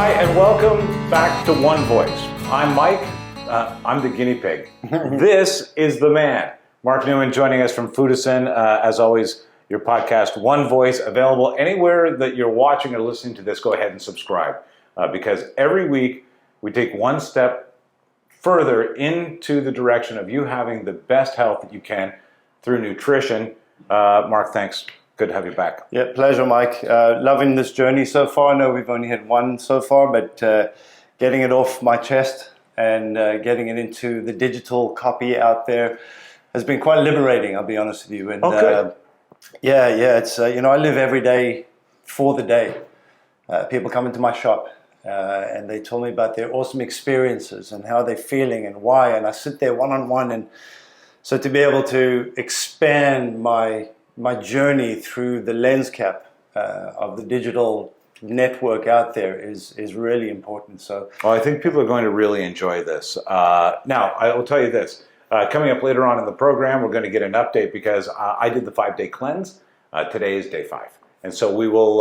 Hi, and welcome back to One Voice. I'm Mike. I'm the guinea pig. This is the man. Mark Newman joining us from Foodicyn. As always, your podcast, One Voice, available anywhere that you're watching or listening to this. Go ahead and subscribe because every week we take one step further into the direction of you having the best health that you can through nutrition. Mark, thanks. Good to have you back. Yeah, pleasure, Mike. Loving this journey so far. I know we've only had one so far, but getting it off my chest and getting it into the digital copy out there has been quite liberating, I'll be honest with you. And it's, I live every day for the day. People come into my shop and they tell me about their awesome experiences and how they're feeling and why. And I sit there one-on-one. And so to be able to expand my journey through the lens cap of the digital network out there is really important. So, I think people are going to really enjoy this. Now, I will tell you this. Coming up later on in the program, we're going to get an update because I did the 5-day cleanse. Today is day 5. And so we'll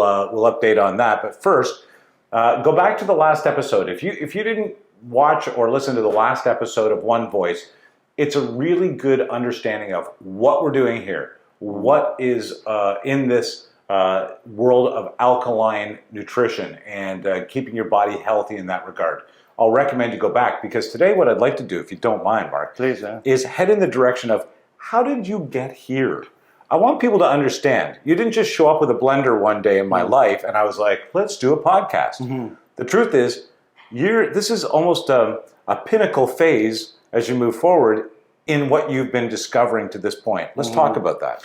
update on that. But first, go back to the last episode. If you didn't watch or listen to the last episode of One Voice, it's a really good understanding of what we're doing here. What is in this world of alkaline nutrition and keeping your body healthy in that regard. I'll recommend you go back because today what I'd like to do, if you don't mind, Mark, please, is head in the direction of how did you get here? I want people to understand. You didn't just show up with a blender one day in my life and I was like, let's do a podcast. Mm-hmm. The truth is, this is almost a pinnacle phase as you move forward in what you've been discovering to this point. Let's talk about that.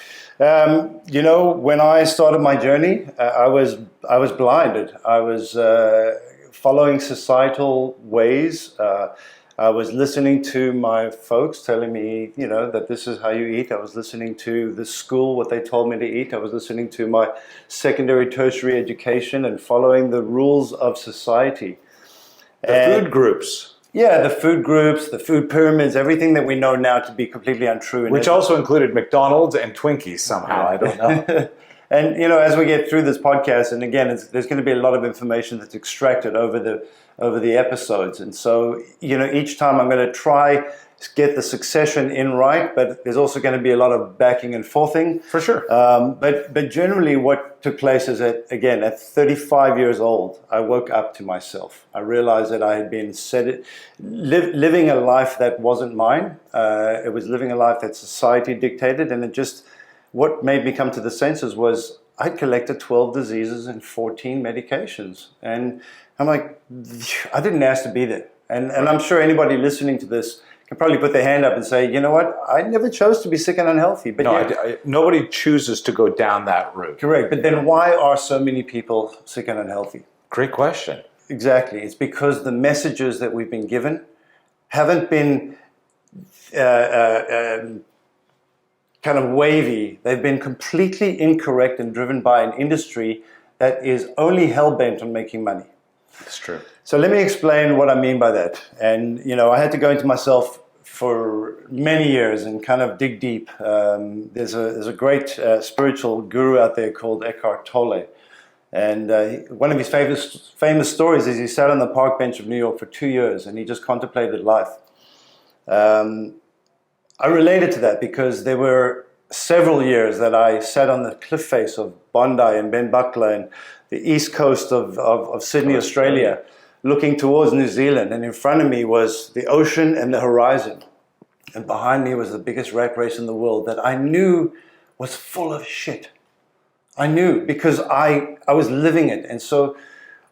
When I started my journey, I was blinded. I was following societal ways. I was listening to my folks telling me, that this is how you eat. I was listening to the school, what they told me to eat. I was listening to my secondary, tertiary education and following the rules of society. Food groups. Yeah, the food groups, the food pyramids, everything that we know now to be completely untrue. Which also included McDonald's and Twinkies somehow, I don't know. And, as we get through this podcast, and again, there's going to be a lot of information that's extracted over the episodes. And so, each time I'm going to try to get the succession in right, but there's also going to be a lot of backing and forthing. For sure. But generally what took place is that, again, at 35 years old, I woke up to myself. I realized that I had been living a life that wasn't mine. It was living a life that society dictated, and what made me come to the senses was I collected 12 diseases and 14 medications. And I'm like, I didn't ask to be there. And I'm sure anybody listening to this can probably put their hand up and say, you know what, I never chose to be sick and unhealthy. But nobody chooses to go down that route. Correct. But then why are so many people sick and unhealthy? Great question. Exactly. It's because the messages that we've been given haven't been kind of wavy. They've been completely incorrect and driven by an industry that is only hell-bent on making money. That's true. So let me explain what I mean by that. And, I had to go into myself for many years and kind of dig deep. There's a great spiritual guru out there called Eckhart Tolle. And one of his famous stories is he sat on the park bench of New York for 2 years and he just contemplated life. I related to that because there were several years that I sat on the cliff face of Bondi and Ben Buckler and the east coast of Sydney, Australia, looking towards New Zealand. And in front of me was the ocean and the horizon. And behind me was the biggest rat race in the world that I knew was full of shit. I knew because I was living it. And so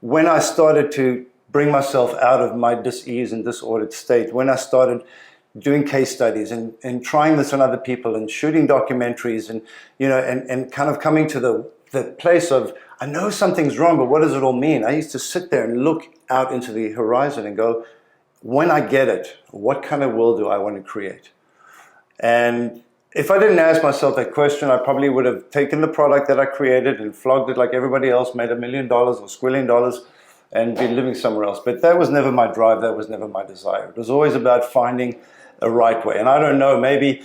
when I started to bring myself out of my dis-ease and disordered state, when I started doing case studies and trying this on other people and shooting documentaries and, and kind of coming to the place of, I know something's wrong, but what does it all mean? I used to sit there and look out into the horizon and go, when I get it, what kind of world do I want to create? And if I didn't ask myself that question, I probably would have taken the product that I created and flogged it like everybody else, made $1 million or $1 squillion and been living somewhere else. But that was never my drive. That was never my desire. It was always about finding a right way. And I don't know, maybe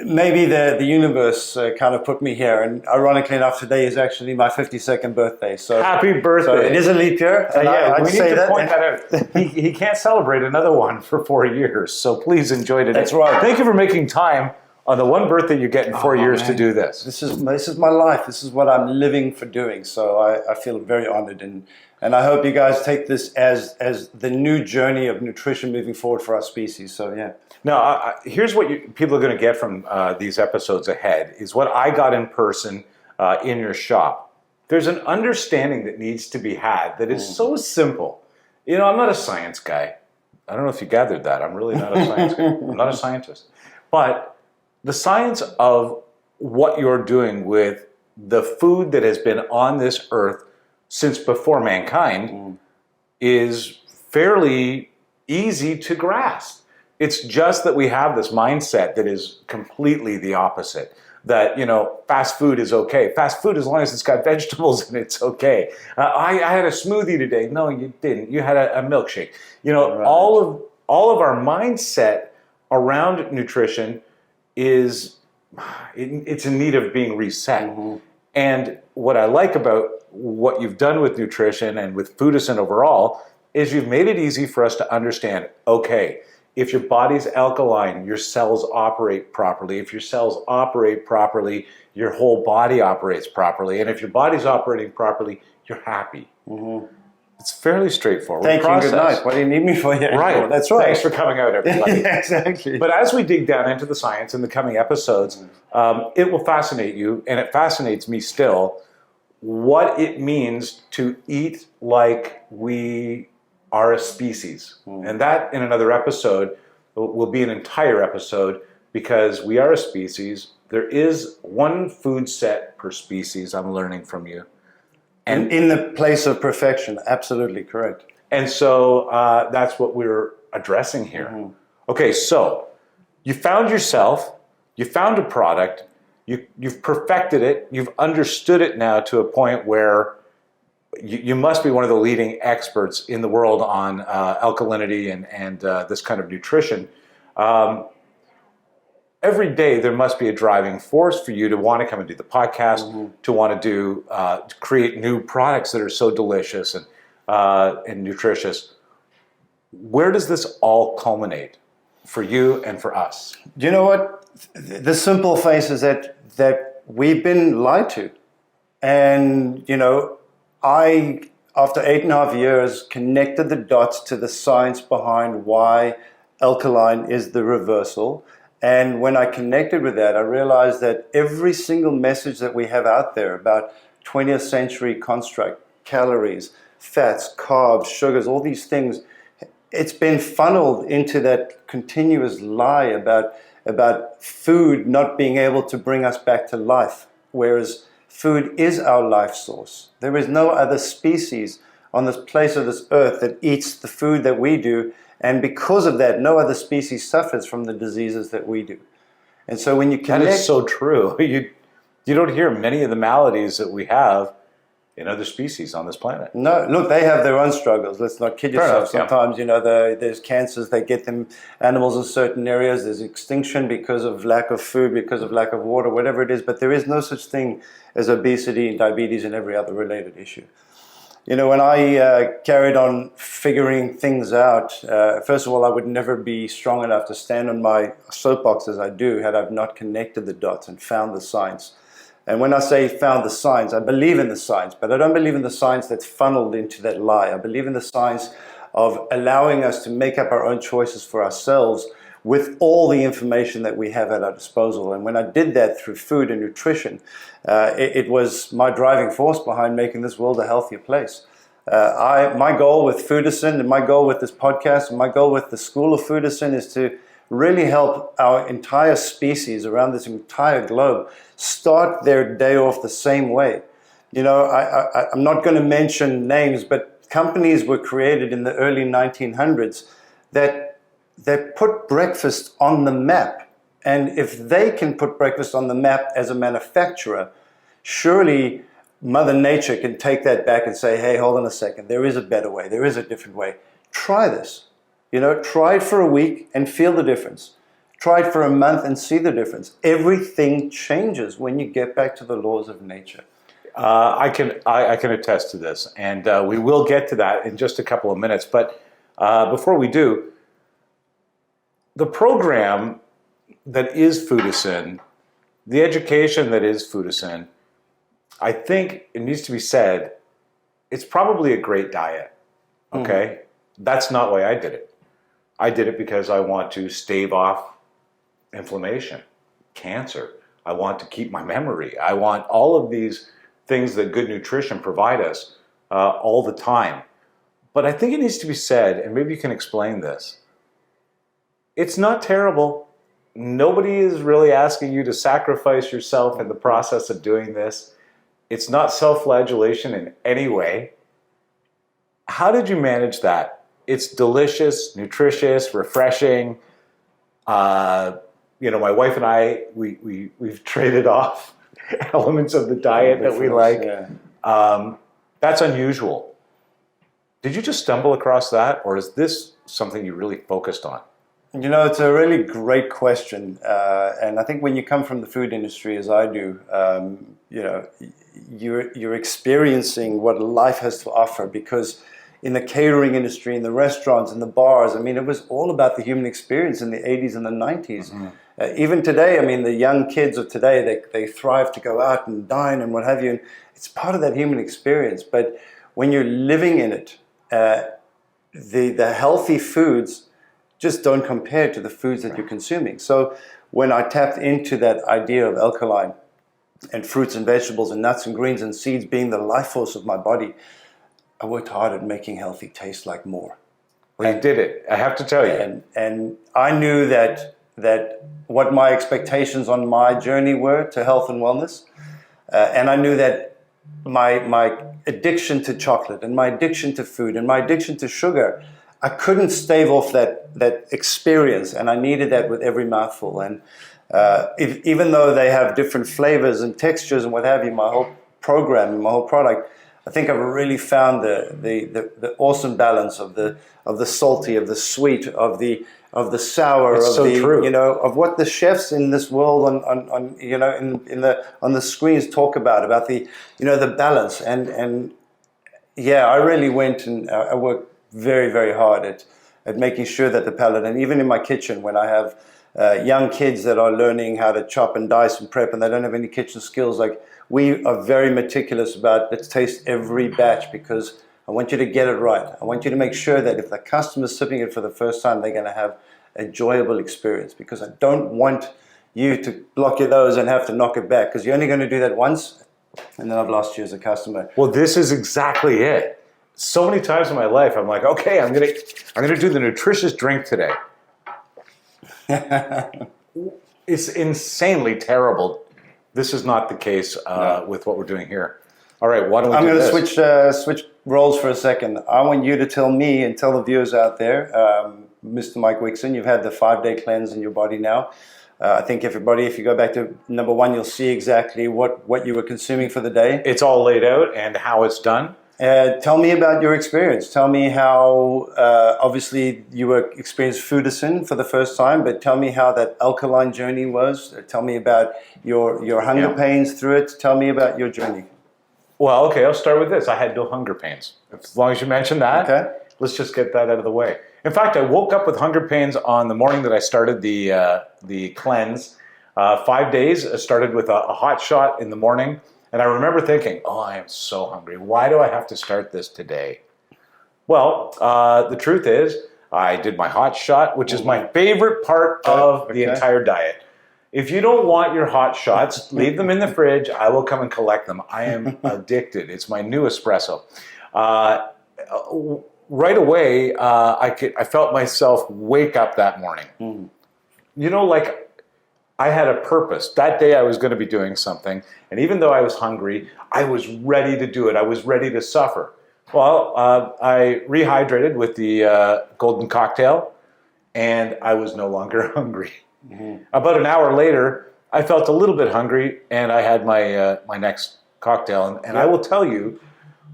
maybe the universe kind of put me here. And ironically enough, today is actually my 52nd birthday. So Happy birthday. So it is a leap year. And I'd we need to point that out. He can't celebrate another one for 4 years. So please enjoy today. That's right. Thank you for making time on the one birthday you get in 4 years to do this. This is my life. This is what I'm living for doing. So I feel very honored, and I hope you guys take this as the new journey of nutrition moving forward for our species. So yeah. Now, here's what people are going to get from these episodes ahead is what I got in person in your shop. There's an understanding that needs to be had that is so simple. You know, I'm not a science guy. I don't know if you gathered that. I'm really not a science guy. I'm not a scientist. But the science of what you're doing with the food that has been on this earth since before mankind is fairly easy to grasp. It's just that we have this mindset that is completely the opposite. That, you know, fast food is okay. Fast food, as long as it's got vegetables in it, it's okay. I had a smoothie today. No, you didn't. You had a milkshake. You know, right. all of our mindset around nutrition is it's in need of being reset. And what I like about what you've done with nutrition and with Foodicyn overall is you've made it easy for us to understand, okay, if your body's alkaline, your cells operate properly. If your cells operate properly, your whole body operates properly. And if your body's operating properly, you're happy. It's fairly straightforward. Thank you. Good night. What do you need me for here? Right. That's right. Thanks for coming out, everybody. Yeah, exactly. But as we dig down into the science in the coming episodes, it will fascinate you, and it fascinates me still, what it means to eat like we are a species. And that, in another episode, will be an entire episode, because we are a species. There is one food set per species, I'm learning from you. And in the place of perfection, absolutely correct. And so that's what we're addressing here. Okay, so you found yourself, you found a product, you've perfected it, you've understood it now to a point where you must be one of the leading experts in the world on alkalinity and this kind of nutrition. Every day there must be a driving force for you to want to come and do the podcast, to want to create new products that are so delicious and nutritious. Where does this all culminate for you and for us? Do you know what? The simple face is that we've been lied to. And, you know, I, after 8.5 years, connected the dots to the science behind why alkaline is the reversal. And when I connected with that, I realized that every single message that we have out there about 20th century construct, calories, fats, carbs, sugars, all these things, it's been funneled into that continuous lie about food not being able to bring us back to life, whereas food is our life source. There is no other species on this place of this earth that eats the food that we do, and because of that, no other species suffers from the diseases that we do. And so when you connect... That is so true. You don't hear many of the maladies that we have in other species on this planet. No, look, they have their own struggles. Let's not kid yourself. Sometimes, you know, there's cancers, they get them, animals in certain areas. There's extinction because of lack of food, because of lack of water, whatever it is. But there is no such thing as obesity, diabetes, and every other related issue. You know, when I carried on figuring things out, first of all, I would never be strong enough to stand on my soapbox as I do had I not connected the dots and found the science. And when I say found the science, I believe in the science, but I don't believe in the science that's funneled into that lie. I believe in the science of allowing us to make up our own choices for ourselves with all the information that we have at our disposal. And when I did that through food and nutrition, it was my driving force behind making this world a healthier place. My goal with Foodicyn, and my goal with this podcast, and my goal with the School of Foodicyn is to really help our entire species around this entire globe start their day off the same way. You know, I'm not going to mention names, but companies were created in the early 1900s that put breakfast on the map. And if they can put breakfast on the map as a manufacturer, surely Mother Nature can take that back and say, hey, hold on a second, there is a better way, there is a different way. Try this. You know, try it for a week and feel the difference. Try it for a month and see the difference. Everything changes when you get back to the laws of nature. I can attest to this, and we will get to that in just a couple of minutes. But before we do, the program that is Foodicyn, the education that is Foodicyn, I think it needs to be said, it's probably a great diet. Okay, that's not why I did it. I did it because I want to stave off inflammation, cancer. I want to keep my memory. I want all of these things that good nutrition provide us all the time. But I think it needs to be said, and maybe you can explain this. It's not terrible. Nobody is really asking you to sacrifice yourself in the process of doing this. It's not self-flagellation in any way. How did you manage that? It's delicious, nutritious, refreshing. My wife and I, we've traded off elements of the diet that we like. Yeah. That's unusual. Did you just stumble across that, or is this something you really focused on? It's a really great question. And I think when you come from the food industry, as I do, you're experiencing what life has to offer, because in the catering industry, in the restaurants, in the bars, it was all about the human experience in the 80s and the 90s. Even today, the young kids of today, they thrive to go out and dine and what have you. And it's part of that human experience. But when you're living in it, the healthy foods just don't compare to the foods that you're consuming. So when I tapped into that idea of alkaline and fruits and vegetables and nuts and greens and seeds being the life force of my body, I worked hard at making healthy taste like more. Well, you did it. I have to tell you. And I knew that what my expectations on my journey were to health and wellness, and I knew that my addiction to chocolate and my addiction to food and my addiction to sugar, I couldn't stave off that experience, and I needed that with every mouthful. And even though they have different flavors and textures and what have you, my whole program and my whole product, I think I've really found the awesome balance of the salty, of the sweet, of the sour, it's of so true. Of what the chefs in this world on the screens talk about the the balance. And yeah, I really went and I worked very, very hard at making sure that the palate, and even in my kitchen when I have young kids that are learning how to chop and dice and prep and they don't have any kitchen skills, like, we are very meticulous about, let's taste every batch, because I want you to get it right. I want you to make sure that if the customer's sipping it for the first time, they're going to have an enjoyable experience, because I don't want you to block your nose and have to knock it back, because you're only going to do that once, and then I've lost you as a customer. Well, this is exactly it. So many times in my life, I'm like, okay, I'm gonna do the nutritious drink today. It's insanely terrible. This is not the case with what we're doing here. All right, why don't we I'm do going this? to switch roles for a second. I want you to tell me and tell the viewers out there, Mr. Mike Wixon, you've had the 5-day cleanse in your body now. I think everybody, if you go back to number 1, you'll see exactly what you were consuming for the day. It's all laid out and how it's done. Tell me about your experience. Tell me how, obviously, you experienced Foodicyn for the first time, but tell me how that alkaline journey was. Tell me about your hunger pains through it. Tell me about your journey. Well, okay, I'll start with this. I had no hunger pains. As long as you mention that, okay. Let's just get that out of the way. In fact, I woke up with hunger pains on the morning that I started the cleanse. 5 days. I started with a hot shot in the morning. And I remember thinking, oh, I am so hungry. Why do I have to start this today? Well, the truth is, I did my hot shot, which is my favorite part of the entire diet. If you don't want your hot shots, leave them in the fridge. I will come and collect them. I am addicted. It's my new espresso. Right away, I felt myself wake up that morning. Like, I had a purpose. That day I was going to be doing something, and even though I was hungry, I was ready to do it. I was ready to suffer. Well, I rehydrated with the golden cocktail, and I was no longer hungry. About an hour later, I felt a little bit hungry, and I had my next cocktail. And I will tell you,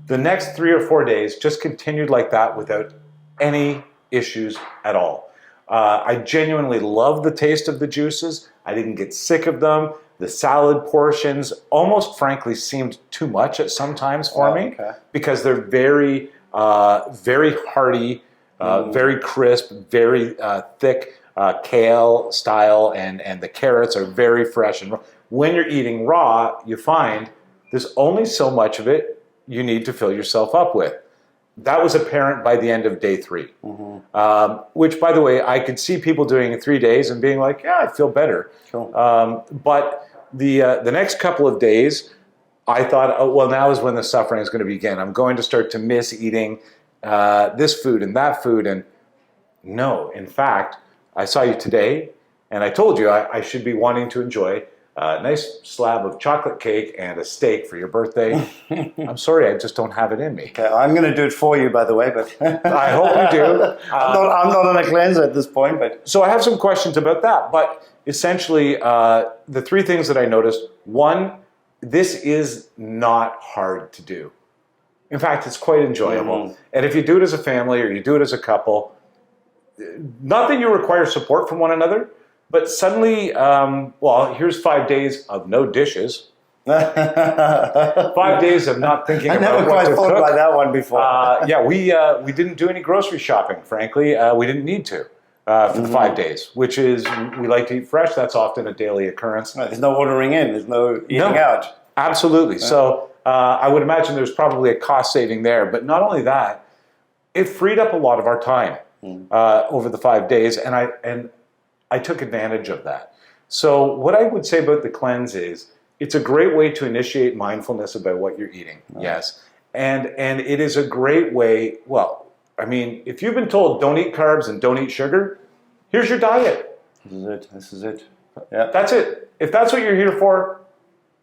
the next 3 or 4 days just continued like that without any issues at all. I genuinely love the taste of the juices. I didn't get sick of them. The salad portions almost frankly seemed too much at sometimes for me because they're very, very hearty, very crisp, very thick kale style, and the carrots are very fresh. And when you're eating raw, you find there's only so much of it you need to fill yourself up with. That was apparent by the end of day 3, which, by the way, I could see people doing in 3 days and being like, yeah, I feel better. Cool. But the next couple of days, I thought, oh, well, now is when the suffering is going to begin. I'm going to start to miss eating this food and that food. And no, in fact, I saw you today, and I told you I should be wanting to enjoy a nice slab of chocolate cake and a steak for your birthday. I'm sorry, I just don't have it in me. Okay, I'm going to do it for you, by the way, but I hope you do. I'm not on a cleanser at this point, but so I have some questions about that. But essentially, the 3 things that I noticed: 1, this is not hard to do. In fact, it's quite enjoyable. And if you do it as a family or you do it as a couple, not that you require support from one another, but suddenly, well, here's 5 days of no dishes. 5 days of not thinking I about never what quite to thought cook. by that one before. Yeah, we didn't do any grocery shopping, frankly. We didn't need to for the 5 days, which is, we like to eat fresh. That's often a daily occurrence. There's no ordering in. There's no eating out. Absolutely. So I would imagine there's probably a cost saving there. But not only that, it freed up a lot of our time over the 5 days, and I took advantage of that. So what I would say about the cleanse is it's a great way to initiate mindfulness about what you're eating. Yes. And it is a great way, well, I mean, if you've been told don't eat carbs and don't eat sugar, here's your diet. This is it. Yeah. That's it. If that's what you're here for,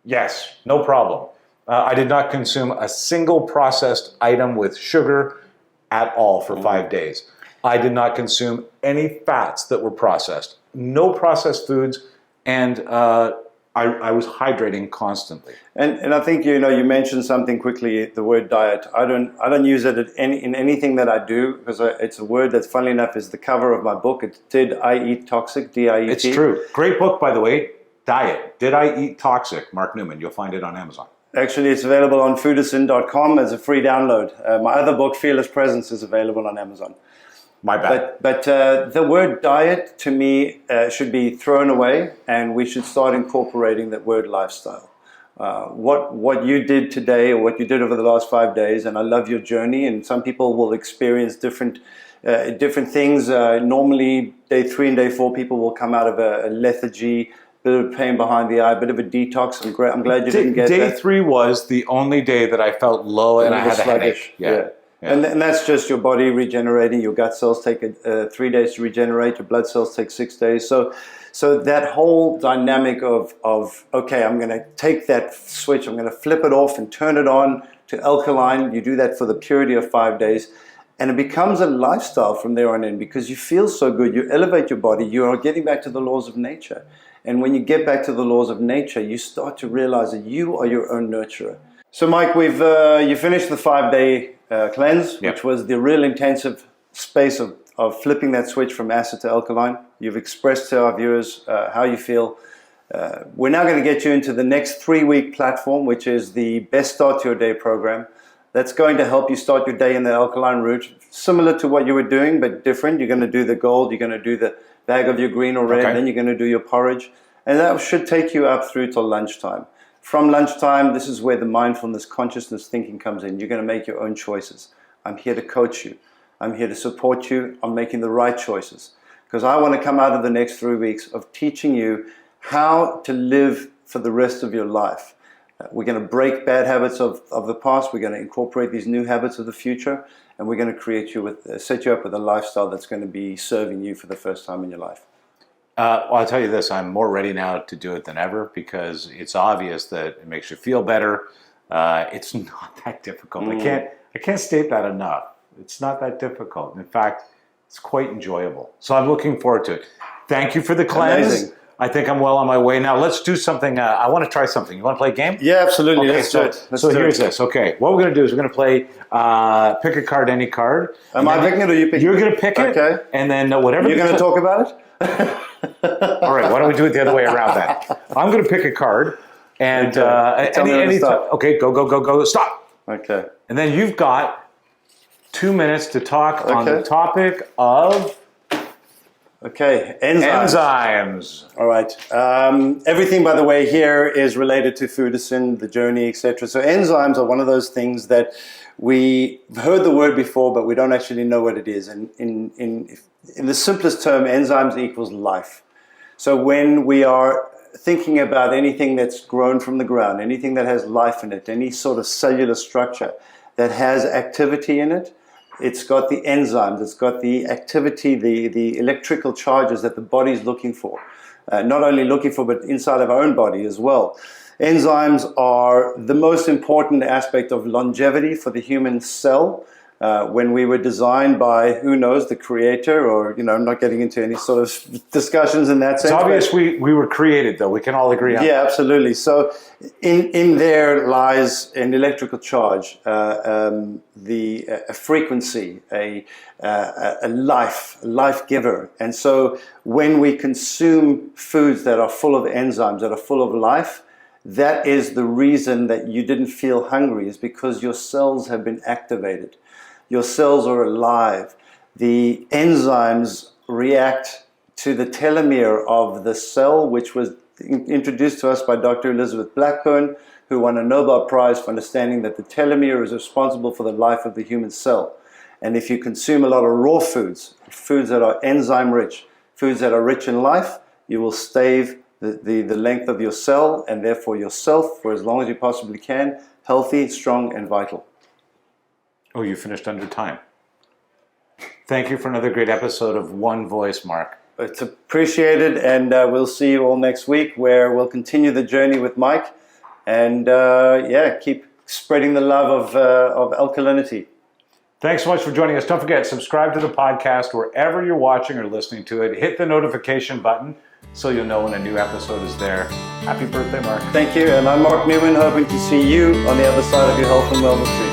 yes, no problem. I did not consume a single processed item with sugar at all for 5 days. I did not consume any fats that were processed, no processed foods, and I was hydrating constantly. And I think you mentioned something quickly, the word diet. I don't use it in anything that I do, because it's a word that, funnily enough, is the cover of my book. It's Did I Eat Toxic? D-I-E-T. It's true. Great book, by the way. Diet. Did I Eat Toxic? Mark Newman. You'll find it on Amazon. Actually, it's available on Foodicyn.com as a free download. My other book, Fearless Presence, is available on Amazon. My bad. But the word diet, to me, should be thrown away, and we should start incorporating that word lifestyle. What you did today, or what you did over the last 5 days, and I love your journey, and some people will experience different things. Normally, day 3 and day 4, people will come out of a lethargy, bit of pain behind the eye, a bit of a detox. I'm glad you didn't get that. Day 3 was the only day that I felt low and I had a headache. Yeah. And that's just your body regenerating. Your gut cells take 3 days to regenerate. Your blood cells take 6 days. So that whole dynamic of okay, I'm going to take that switch, I'm going to flip it off and turn it on to alkaline. You do that for the purity of 5 days. And it becomes a lifestyle from there on in, because you feel so good. You elevate your body. You are getting back to the laws of nature. And when you get back to the laws of nature, you start to realize that you are your own nurturer. So Mike, you finished the 5-day cleanse, which was the real intensive space of flipping that switch from acid to alkaline. You've expressed to our viewers how you feel. We're now going to get you into the next 3-week platform, which is the Best Start to Your Day program. That's going to help you start your day in the alkaline route, similar to what you were doing, but different. You're going to do the gold, you're going to do the bag of your green or red, then you're going to do your porridge. And that should take you up through till lunchtime. From lunchtime, this is where the mindfulness, consciousness thinking comes in. You're going to make your own choices. I'm here to coach you. I'm here to support you on making the right choices. Because I want to come out of the next 3 weeks of teaching you how to live for the rest of your life. We're going to break bad habits of the past. We're going to incorporate these new habits of the future. And we're going to set you up with a lifestyle that's going to be serving you for the first time in your life. Well, I'll tell you this, I'm more ready now to do it than ever, because it's obvious that it makes you feel better. It's not that difficult. I can't state that enough. It's not that difficult. In fact, it's quite enjoyable. So I'm looking forward to it. Thank you for the cleanse. Amazing. I think I'm well on my way. Now let's do something. I want to try something. You want to play a game? Yeah, absolutely. Okay, Let's do it. so here's this. Okay, what we're going to do is we're going to play pick a card, any card. Am I picking it or you picking it? You're going to pick it. Okay. And then whatever. You're going to talk about it? All right, why don't we do it the other way around then? I'm going to pick a card. And Tell me when to stop. Okay, go, stop. Okay. And then you've got 2 minutes to talk on the topic of Okay, enzymes. All right. Everything, by the way, here is related to Foodicyn, the journey, etc. So enzymes are one of those things that we've heard the word before, but we don't actually know what it is. And in the simplest term, enzymes equals life. So when we are thinking about anything that's grown from the ground, anything that has life in it, any sort of cellular structure that has activity in it, it's got the enzymes, it's got the activity, the electrical charges that the body's looking for. Not only looking for, but inside of our own body as well. Enzymes are the most important aspect of longevity for the human cell. When we were designed by, who knows, the creator, or, you know, I'm not getting into any sort of discussions in that sense. It's obvious we were created, though. We can all agree on that. Yeah, absolutely. So in there lies an electrical charge, a frequency, a life giver. And so when we consume foods that are full of enzymes, that are full of life, that is the reason that you didn't feel hungry, is because your cells have been activated. Your cells are alive. The enzymes react to the telomere of the cell, which was introduced to us by Dr. Elizabeth Blackburn, who won a Nobel Prize for understanding that the telomere is responsible for the life of the human cell. And if you consume a lot of raw foods, foods that are enzyme rich, foods that are rich in life, you will stave the length of your cell, and therefore yourself, for as long as you possibly can, healthy, strong, and vital. Oh, you finished under time. Thank you for another great episode of One Voice, Mark. It's appreciated, and we'll see you all next week, where we'll continue the journey with Mike, and keep spreading the love of alkalinity. Thanks so much for joining us. Don't forget, subscribe to the podcast wherever you're watching or listening to it. Hit the notification button so you'll know when a new episode is there. Happy birthday, Mark. Thank you, and I'm Mark Newman, hoping to see you on the other side of your health and wellness tree.